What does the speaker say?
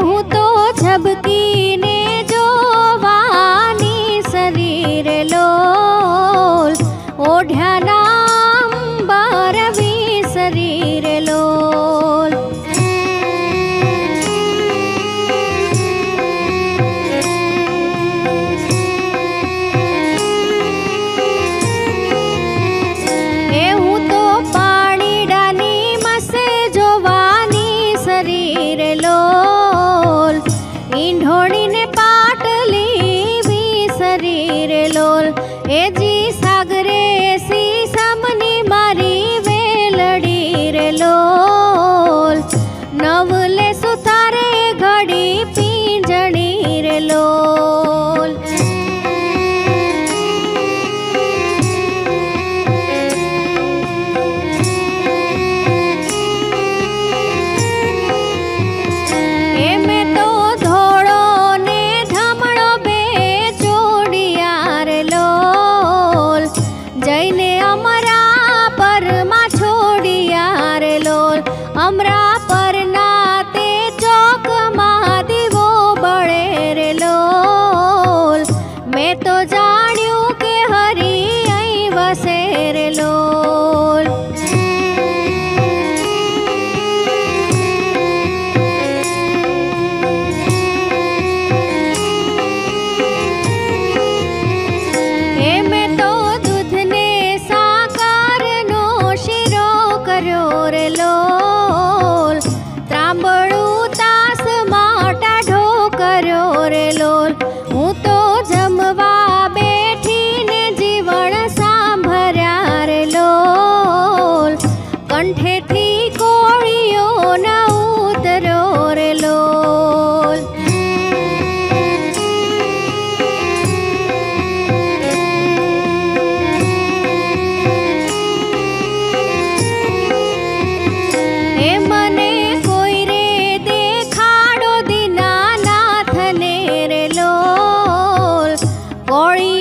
હું તો ઝબકીને જોવાની શરીર લોલ ઓઢ્યાના અંબરવી શરીર લોલ એ હું તો પાણીડાની મસે જોવાની શરીર લોલ ઈંઢોળીને પાટલી વી શરીર લોલ એ જી સાગરે સી સમની મારી વેલડી રે લોલ નવલે સુતારે ઘડી પીંજણી રે લોલ એ મેં તો ધોળો ને ધમણો બે જોડિયા રે લોલ જઈને અમરા પરમાં છોડિયા રે લોલ અમરા પરના તે ચોકમાં દીવો બળે રે લોલ મેં તો જાણ્યું કે હરી અહીં વસે રે લોલ એ મેં તો દૂધને સાકરનો શીરો કર્યો રે લોલ ત્રાંબડું તાસ ટાઢો કર્યો રે લોલ હું તો જમવા બેઠીને જીવણ સાંભળ્યા રે લોલ કંઠેથી કોળીઓ ન ઉતર્યો રે લોલ એ મને કોઈ રે દેખાડો દીનાનાથને રે લોલ કોળી